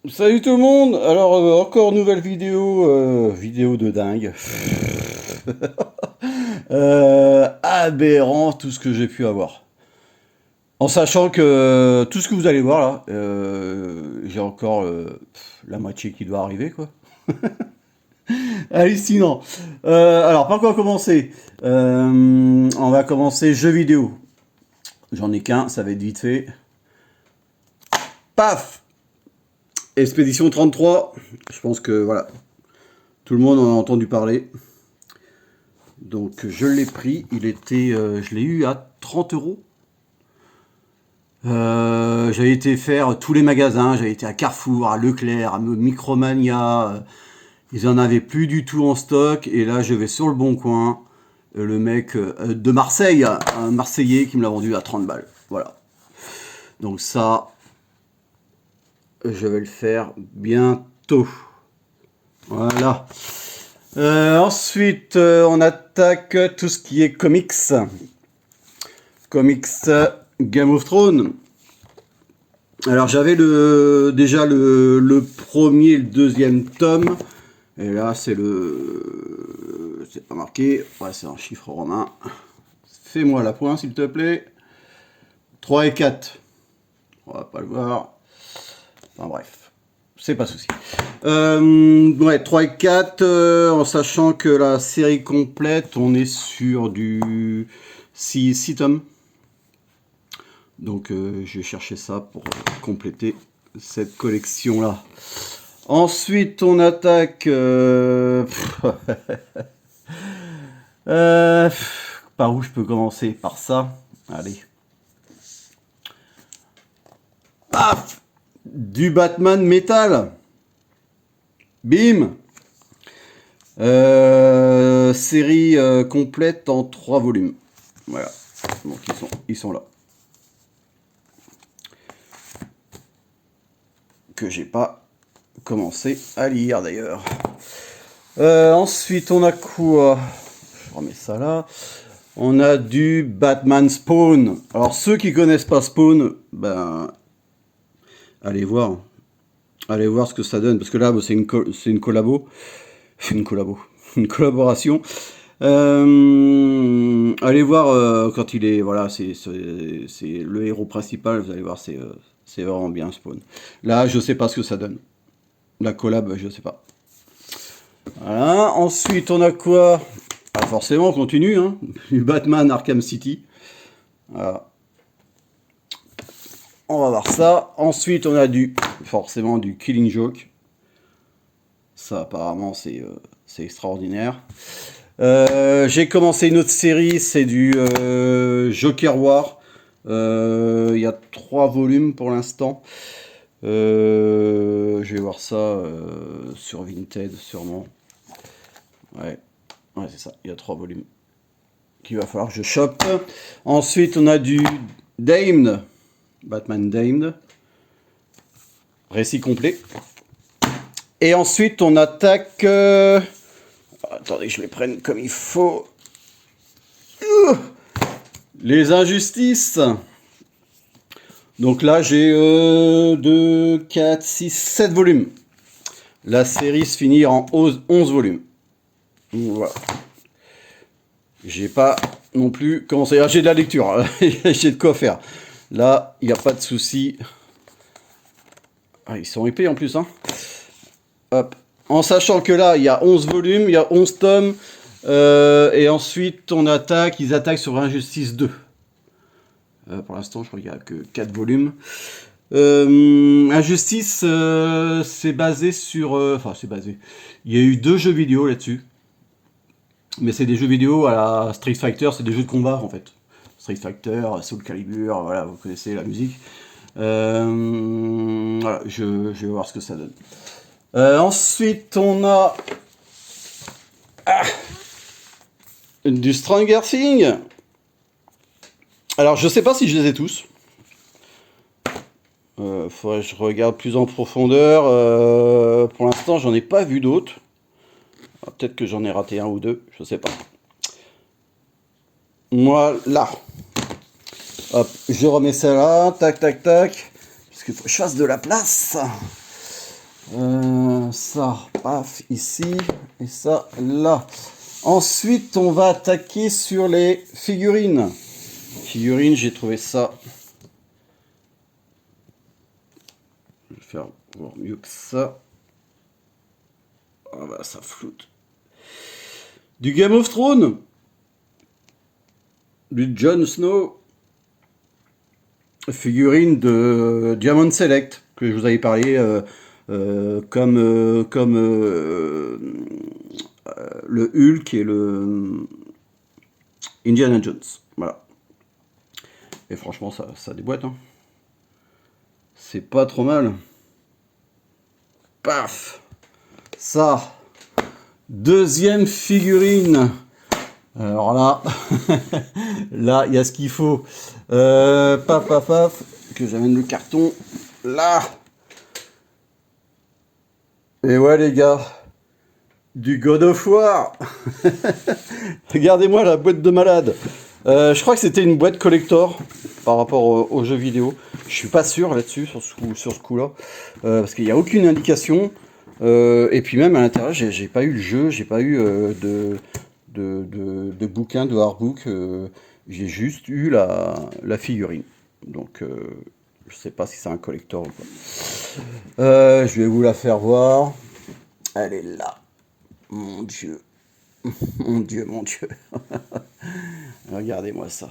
Salut tout le monde! Alors, encore nouvelle vidéo, vidéo de dingue. Aberrant tout ce que j'ai pu avoir. En sachant que tout ce que vous allez voir là, j'ai encore la moitié qui doit arriver quoi. Hallucinant. Alors, par quoi commencer? On va commencer jeux vidéo. J'en ai qu'un, ça va être vite fait. Paf! Expédition 33. Je pense que voilà, tout le monde en a entendu parler. Donc je l'ai pris, je l'ai eu à 30 euros. J'avais été faire tous les magasins, j'avais été à Carrefour, à Leclerc, à Micromania. Ils en avaient plus du tout en stock. Et là je vais sur le Bon Coin. Le mec de Marseille, un Marseillais qui me l'a vendu à 30 balles. Voilà. Donc ça, je vais le faire bientôt. Voilà. Ensuite, on attaque tout ce qui est comics. Comics Game of Thrones. Alors j'avais déjà le premier et le deuxième tome. Et là c'est c'est pas marqué. Ouais, c'est un chiffre romain. Fais-moi la pointe s'il te plaît. 3 et 4. On va pas le voir. Enfin bref. C'est pas souci. Ouais, 3 et 4, en sachant que la série complète, on est sur du 6 tomes. Donc je vais chercher ça pour compléter cette collection-là. Ensuite, on attaque... par où je peux commencer? Par ça. Allez. Paf! Du Batman Metal. Bim! Série complète en 3 volumes. Voilà. Donc ils sont là. Que j'ai pas commencé à lire d'ailleurs. Ensuite, on a quoi? Je remets ça là. On a du Batman Spawn. Alors, ceux qui connaissent pas Spawn, ben, allez voir. Allez voir ce que ça donne. Parce que là, c'est une collabo. Une collabo. Une collaboration. Allez voir quand il est. Voilà, c'est le héros principal. Vous allez voir, c'est vraiment bien Spawn. Là, je sais pas ce que ça donne. La collab, je sais pas. Voilà. Ensuite, on a quoi? Ah, forcément, on continue. Hein. Du Batman Arkham City. Voilà. On va voir ça. Ensuite, on a forcément du Killing Joke. Ça, apparemment, c'est extraordinaire. J'ai commencé une autre série, c'est du Joker War. Il y a 3 volumes pour l'instant. Je vais voir ça sur Vinted, sûrement. Ouais, c'est ça. Il y a 3 volumes qu'il va falloir que je chope. Ensuite, on a du Damned. Batman Damned. Récit complet. Et ensuite, on attaque... attendez, je les prenne comme il faut. Les injustices. Donc là, j'ai 2, 4, 6, 7 volumes. La série se finit en 11 volumes. Voilà. J'ai pas non plus commencé. J'ai de la lecture. J'ai de quoi faire. Là, il n'y a pas de souci. Ah, ils sont épais en plus. Hein. Hop. En sachant que là, il y a 11 volumes, il y a 11 tomes. Et ensuite, ils attaquent sur Injustice 2. Pour l'instant, je crois qu'il n'y a que 4 volumes. Injustice, c'est basé sur... Enfin, c'est basé. Il y a eu 2 jeux vidéo là-dessus. Mais c'est des jeux vidéo à la Street Fighter, c'est des jeux de combat en fait. Street Fighter, Soul Calibur, voilà, vous connaissez la musique. Voilà, je vais voir ce que ça donne. Ensuite, on a du Stranger Things. Alors, je sais pas si je les ai tous. Faudrait que je regarde plus en profondeur. Pour l'instant, j'en ai pas vu d'autres. Peut-être que j'en ai raté un ou deux, je sais pas. Voilà. Hop, je remets ça là, tac, tac, tac. Parce qu'il faut que je fasse de la place. Ça, paf, ici, et ça, là. Ensuite, on va attaquer sur les figurines. Figurines, j'ai trouvé ça. Je vais faire voir mieux que ça. Ah bah, ça floute. Du Game of Thrones. Du Jon Snow. Figurine de Diamond Select, que je vous avais parlé, comme le Hulk et le Indiana Jones. Voilà. Et franchement, ça déboîte. Hein. C'est pas trop mal. Paf. Ça. Deuxième figurine. Alors là, là, il y a ce qu'il faut. Paf, paf, paf. Que j'amène le carton. Là. Et ouais, les gars. Du God of War. Regardez-moi la boîte de malade. Je crois que c'était une boîte collector par rapport aux jeux vidéo. Je suis pas sûr là-dessus, sur ce coup-là. Parce qu'il n'y a aucune indication. Et puis même à l'intérieur, j'ai pas eu le jeu, j'ai pas eu de bouquin, de hardbook. J'ai juste eu la figurine. Donc je sais pas si c'est un collector ou pas. Je vais vous la faire voir. Elle est là. Mon Dieu. Mon Dieu, mon Dieu. Regardez-moi ça.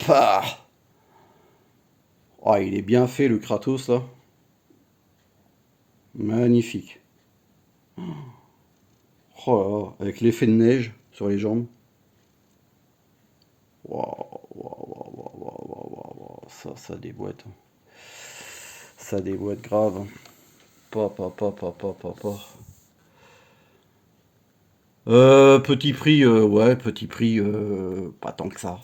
Pah. Oh, il est bien fait le Kratos là. Magnifique. Oh là là, avec l'effet de neige sur les jambes. Waouh, waouh, waouh, waouh, waouh, waouh, waouh. Ça déboîte. Ça déboîte grave. Pas, pas, pas, pas, pas, pas, pas. Petit prix, ouais, petit prix, pas tant que ça.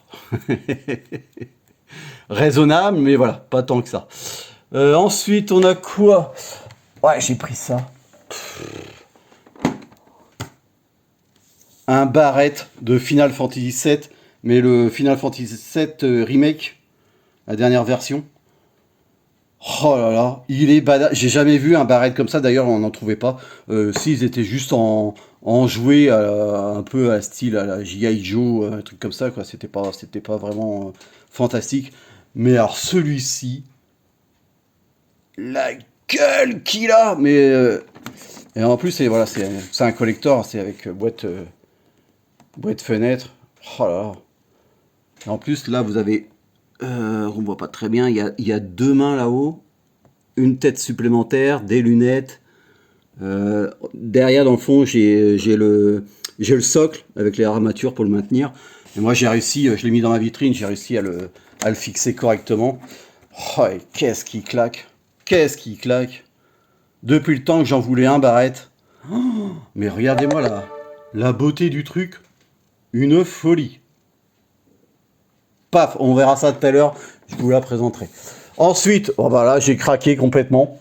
Raisonnable, mais voilà, pas tant que ça. Ensuite, on a quoi? Ouais, j'ai pris ça. Un barrette de Final Fantasy VII, mais le Final Fantasy VII Remake, la dernière version. Oh là là, il est badass. J'ai jamais vu un barrette comme ça, d'ailleurs on n'en trouvait pas. S'ils étaient juste en jouet un peu à style à la G.I. Joe, un truc comme ça, quoi. C'était pas vraiment fantastique. Mais alors celui-ci, la gueule qu'il a. Mais et en plus voilà, c'est un collector, c'est avec boîte fenêtre. Oh là là. Et en plus là vous avez, on voit pas très bien, il y a deux mains là-haut, une tête supplémentaire, des lunettes. Derrière dans le fond j'ai le socle avec les armatures pour le maintenir. Et moi j'ai réussi, je l'ai mis dans ma vitrine, j'ai réussi à le fixer correctement. Oh, et qu'est-ce qui claque. Qu'est-ce qui claque. Depuis le temps que j'en voulais un barrette. Oh, mais regardez-moi la beauté du truc. Une folie. Paf, on verra ça tout à l'heure. Je vous la présenterai. Ensuite, oh bah là, j'ai craqué complètement.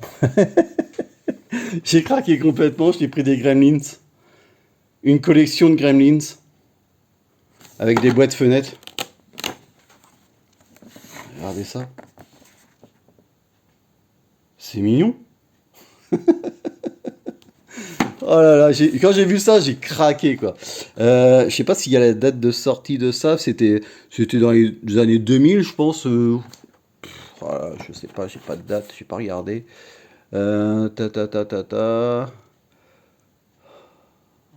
J'ai craqué complètement. J'ai pris des Gremlins. Une collection de Gremlins. Avec des boîtes fenêtres. Regardez ça. C'est mignon. Oh là là, quand j'ai vu ça, j'ai craqué quoi. Je sais pas s'il y a la date de sortie de ça, c'était dans les années 2000, je pense. Voilà, je sais pas, j'ai pas de date, j'ai pas regardé. Ta ta ta ta ta.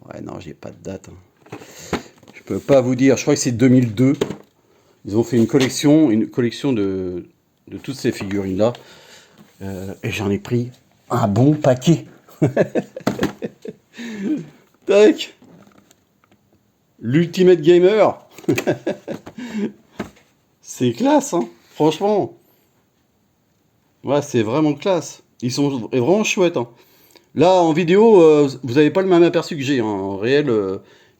Ouais, non, j'ai pas de date. Hein. Je peux pas vous dire, je crois que c'est 2002. Ils ont fait une collection de toutes ces figurines-là. Et j'en ai pris un bon paquet. Tac. L'Ultimate Gamer. C'est classe, hein. Franchement. Ouais, c'est vraiment classe. Ils sont vraiment chouettes, hein. Là, en vidéo, vous n'avez pas le même aperçu que j'ai. Hein. En réel,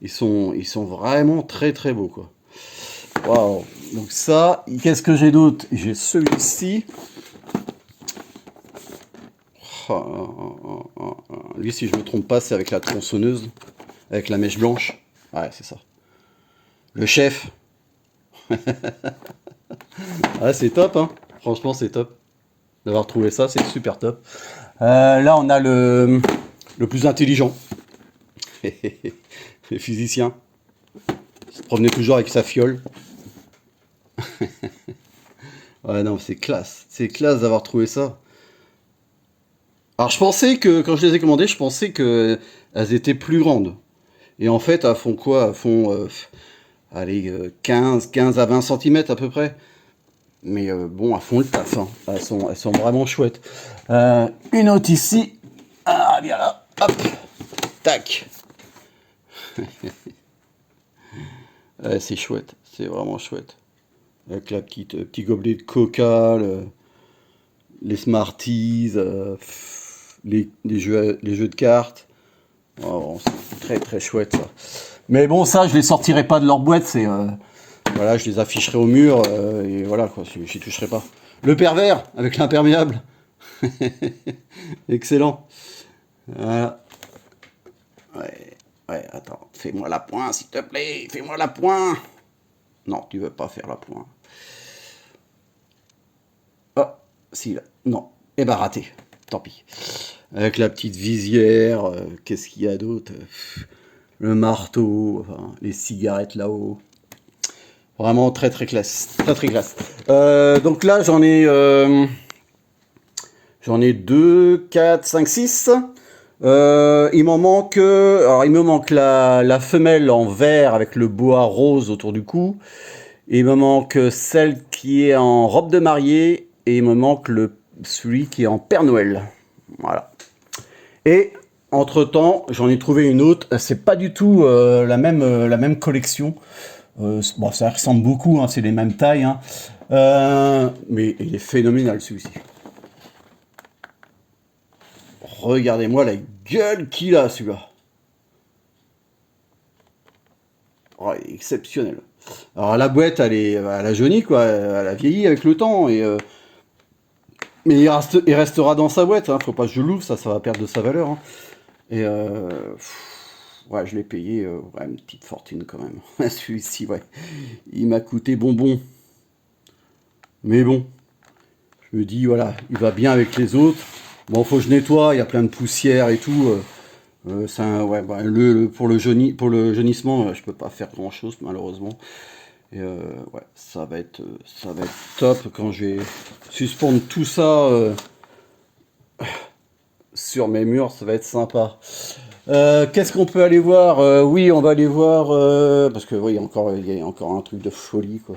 ils sont vraiment très très beaux, quoi. Waouh. Donc ça, qu'est-ce que j'ai d'autre? J'ai celui-ci. Lui, si je me trompe pas, c'est avec la tronçonneuse, avec la mèche blanche. Ouais, c'est ça. Le chef. Ah, c'est top, hein. Franchement, c'est top. d'avoir trouvé ça, c'est super top. Là, on a le plus intelligent. Le physicien. Il se promenait toujours avec sa fiole. Ouais, non, c'est classe. C'est classe d'avoir trouvé ça. Alors, je pensais que, quand je les ai commandées, je pensais que elles étaient plus grandes. Et en fait, elles font quoi? Elles font, allez, 15 à 20 centimètres à peu près. Mais bon, elles font le taf, hein. Elles sont vraiment chouettes. Une autre ici. Ah, bien là. Hop. Tac. Ouais, c'est chouette. C'est vraiment chouette. Avec la petit gobelet de coca, les Smarties, les jeux de cartes. Oh, c'est très très chouette ça. Mais bon, ça, je les sortirai pas de leur boîte. Voilà, je les afficherai au mur et voilà quoi. J'y toucherai pas. Le pervers avec l'imperméable. Excellent. Voilà. Ouais, ouais. Attends, fais-moi la pointe, s'il te plaît. Fais-moi la pointe. Non, tu veux pas faire la pointe. Oh, si là. Non. Eh ben raté. Tant pis. Avec la petite visière. Qu'est-ce qu'il y a d'autre? Le marteau. Enfin, les cigarettes là-haut. Vraiment très très classe. Très très classe. Donc là, j'en ai 2, 4, 5, 6. Il m'en manque. Alors, il me manque la femelle en vert avec le bois rose autour du cou. Et il me manque celle qui est en robe de mariée. Et il me manque celui qui est en Père Noël. Voilà. Et entre-temps, j'en ai trouvé une autre. C'est pas du tout la même collection. Bon, ça ressemble beaucoup, hein, c'est les mêmes tailles. Hein. Mais il est phénoménal celui-ci. Regardez-moi la gueule qu'il a celui-là. Oh, il est exceptionnel. Alors la boîte, elle a jauni, quoi. Elle a vieilli avec le temps. Mais il restera dans sa boîte. Hein. Faut pas que je l'ouvre, ça va perdre de sa valeur. Hein. Et ouais, je l'ai payé ouais, une petite fortune quand même. Celui-ci, ouais. Il m'a coûté bonbon. Mais bon, je me dis, voilà, il va bien avec les autres. Bon, faut que je nettoie, il y a plein de poussière et tout. Ouais, bah, pour le jaunissement, je peux pas faire grand chose malheureusement. Et ouais, ça va être top quand je vais suspendre tout ça sur mes murs, ça va être sympa. Qu'est-ce qu'on peut aller voir? Oui, on va aller voir parce que oui, il y a encore un truc de folie quoi.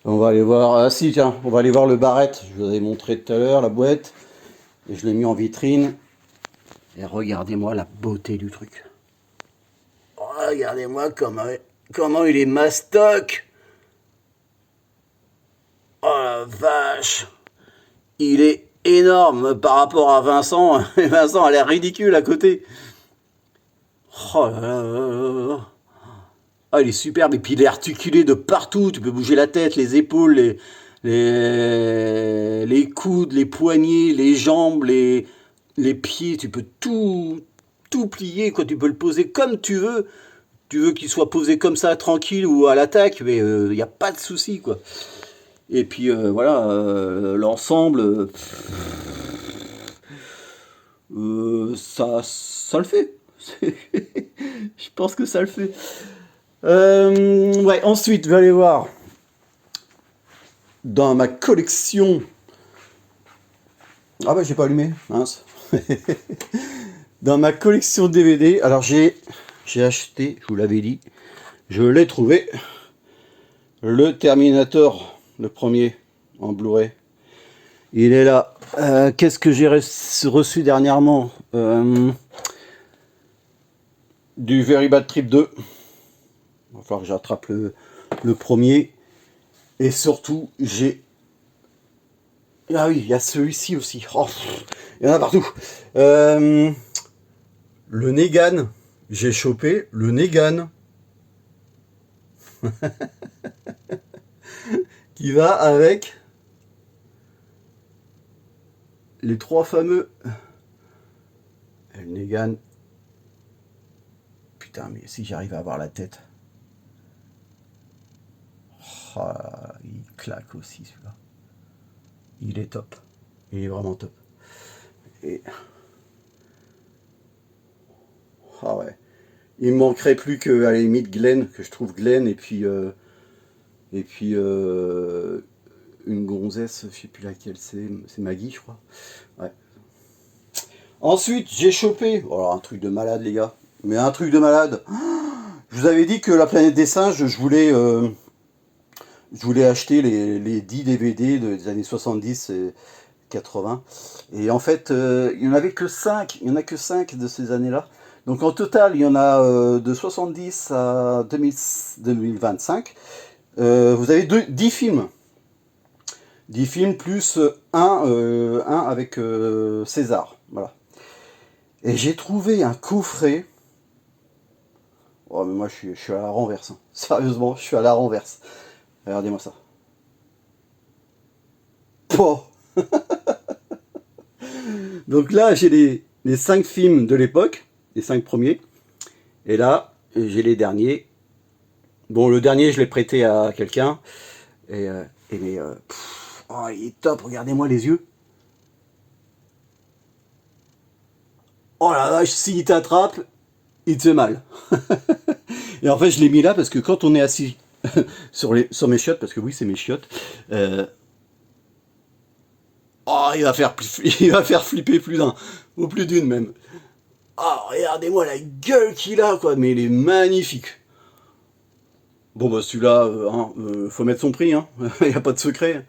On va aller voir. Ah si, tiens, on va aller voir le barrette. Je vous avais montré tout à l'heure la boîte et je l'ai mis en vitrine. Et regardez-moi la beauté du truc. Regardez-moi comment il est mastoc. Oh la vache. Il est énorme par rapport à Vincent. Vincent a l'air ridicule à côté. Oh là là là là. Ah, il est superbe. Et puis il est articulé de partout. Tu peux bouger la tête, les épaules, les coudes, les poignets, les jambes, les pieds. Tu peux tout plier. Quoi. Tu peux le poser comme tu veux. Tu veux qu'il soit posé comme ça, tranquille ou à l'attaque, mais il n'y a pas de souci, quoi. Et puis voilà, l'ensemble, ça le fait. Je pense que ça le fait. Ouais, ensuite, je vais aller voir dans ma collection. Ah bah j'ai pas allumé, mince. Dans ma collection DVD, alors j'ai acheté, je vous l'avais dit, je l'ai trouvé, le Terminator, le premier en Blu-ray. Il est là. Qu'est-ce que j'ai reçu dernièrement du Very Bad Trip 2. Il va falloir que j'attrape le premier. Et surtout, j'ai... Ah oui, il y a celui-ci aussi. Oh, il y en a partout. Le Negan. J'ai chopé le Negan. Qui va avec les trois fameux... Le Negan. Putain, mais si j'arrive à avoir la tête. Oh, il claque aussi celui-là. Il est top. Il est vraiment top. Et... Ah ouais. Il me manquerait plus que, à la limite, Glenn, que je trouve Glenn, et puis une gonzesse, je sais plus laquelle c'est Maggie, je crois. Ouais. Ensuite, j'ai chopé, oh, alors un truc de malade, les gars, mais un truc de malade. Je vous avais dit que la planète des singes, je voulais acheter les 10 DVD des années 70 et 80. Et en fait, il n'y en avait que 5. Il n'y en a que 5 de ces années-là. Donc en total, il y en a de 70 à 2025. Vous avez 10 films. 10 films plus un avec César. Voilà. Et j'ai trouvé un coffret. Oh, mais moi, je suis à la renverse, hein. Sérieusement, je suis à la renverse. Regardez-moi ça. Pouah. Donc là, j'ai les 5 films de l'époque, les 5 premiers. Et là, j'ai les derniers. Bon, le dernier, je l'ai prêté à quelqu'un. Et, oh, il est top, regardez-moi les yeux. Oh la vache, s'il t'attrape, il te fait mal. Et en fait, je l'ai mis là parce que quand on est assis sur mes chiottes, parce que oui, c'est mes chiottes, oh, il va faire flipper plus d'un, ou plus d'une même. Oh, regardez-moi la gueule qu'il a, quoi, mais il est magnifique. Bon, bah celui-là, faut mettre son prix, hein. Il n'y a pas de secret.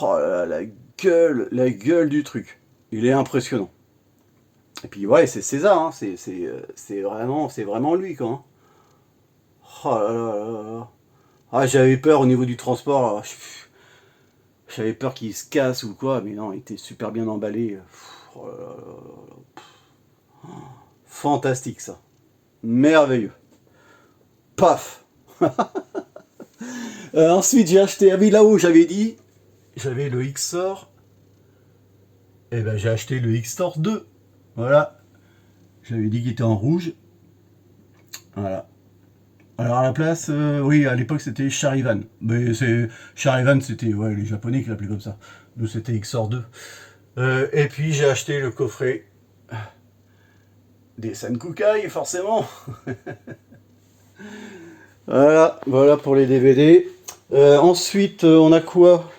Oh là là, la gueule du truc. Il est impressionnant. Et puis ouais, c'est César, hein. C'est vraiment lui, quoi, hein. Oh là là là là. Ah, j'avais peur au niveau du transport, là. J'avais peur qu'il se casse ou quoi, mais non, il était super bien emballé. Oh là là là. Fantastique, ça. Merveilleux. Paf. Ensuite, j'ai acheté, ah oui, là-haut, j'avais dit, j'avais le XOR. Et ben, j'ai acheté le XOR 2. Voilà. J'avais dit qu'il était en rouge. Voilà. Alors à la place, oui, à l'époque c'était Charivan. Mais c'est Charivan, c'était ouais, les Japonais qui l'appelaient comme ça. Nous c'était XOR 2. Et puis j'ai acheté le coffret des Senkukai, forcément. Voilà pour les DVD. Ensuite, on a quoi?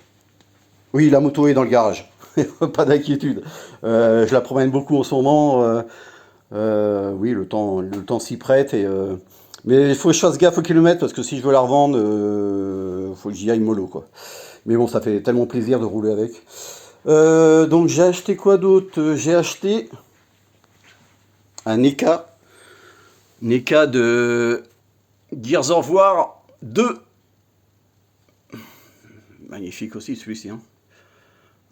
Oui, la moto est dans le garage. Pas d'inquiétude. Je la promène beaucoup en ce moment. Oui, le temps s'y prête. Mais il faut que je fasse gaffe au kilomètre parce que si je veux la revendre, faut que j'y aille mollo, quoi. Mais bon, ça fait tellement plaisir de rouler avec. Donc j'ai acheté quoi d'autre? J'ai acheté un NECA de Gears of War 2. Magnifique aussi celui-ci, hein.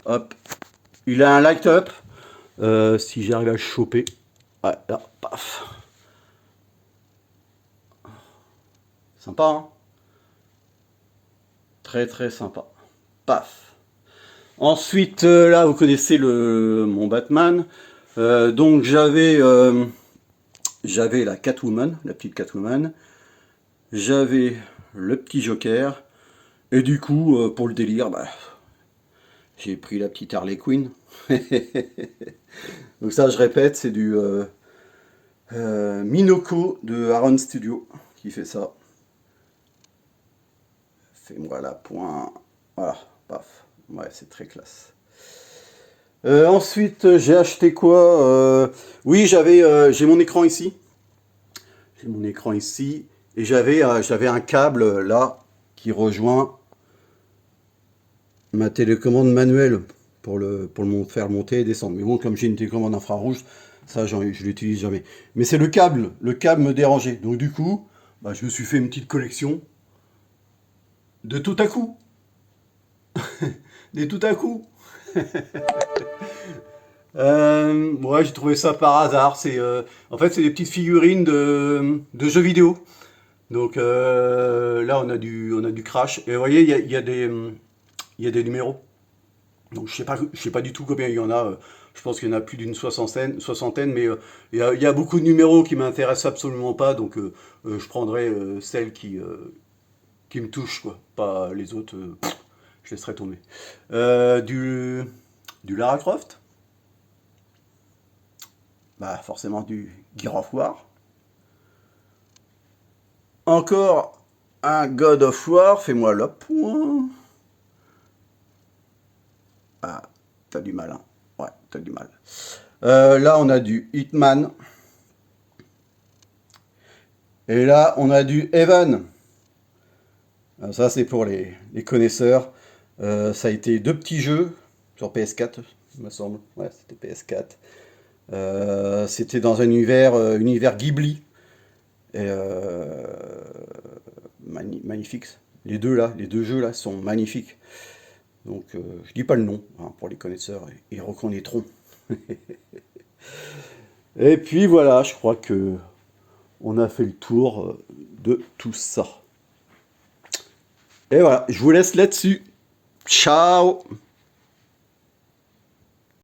Hop. Il a un light up. Si j'arrive à le choper. Ouais, là, paf. Sympa, hein. Très très sympa. Paf. Ensuite, là, vous connaissez mon Batman. Donc j'avais la Catwoman, la petite Catwoman. J'avais le petit Joker. Et du coup, pour le délire, bah, j'ai pris la petite Harley Quinn. Donc ça, je répète, c'est du Minoko de Aaron Studio qui fait ça. Fais-moi la point. Voilà, paf. Ouais, c'est très classe. Ensuite, j'ai acheté quoi? Oui, j'ai mon écran ici. J'ai mon écran ici. Et j'avais un câble là qui rejoint ma télécommande manuelle pour faire monter et descendre. Mais bon, comme j'ai une télécommande infrarouge, ça, je l'utilise jamais. Mais c'est le câble. Le câble me dérangeait. Donc du coup, bah, je me suis fait une petite collection de tout à coup. Des tout à coup. Ouais, j'ai trouvé ça par hasard. En fait, c'est des petites figurines de jeux vidéo. Donc là, on a du Crash. Et vous voyez, il y a des numéros. Donc je sais pas du tout combien il y en a. Je pense qu'il y en a plus d'une soixantaine, mais il y a beaucoup de numéros qui m'intéressent absolument pas. Donc je prendrai celles qui me touchent, quoi. Pas les autres, je laisserai tomber. Du Du Lara Croft. Bah forcément du Gear of War. Encore un God of War, fais-moi le point. Ah, t'as du mal, hein. Ouais, t'as du mal. Là, on a du Hitman. Et là, on a du Heaven. Ça, c'est pour les connaisseurs. Ça a été deux petits jeux sur PS4, il me semble. Ouais, c'était PS4. C'était dans un univers Ghibli. Et, magnifique. Les deux là, les deux jeux là sont magnifiques. Donc je dis pas le nom, hein, pour les connaisseurs, ils reconnaîtront. Et puis voilà, je crois que on a fait le tour de tout ça. Et voilà, je vous laisse là-dessus. Ciao!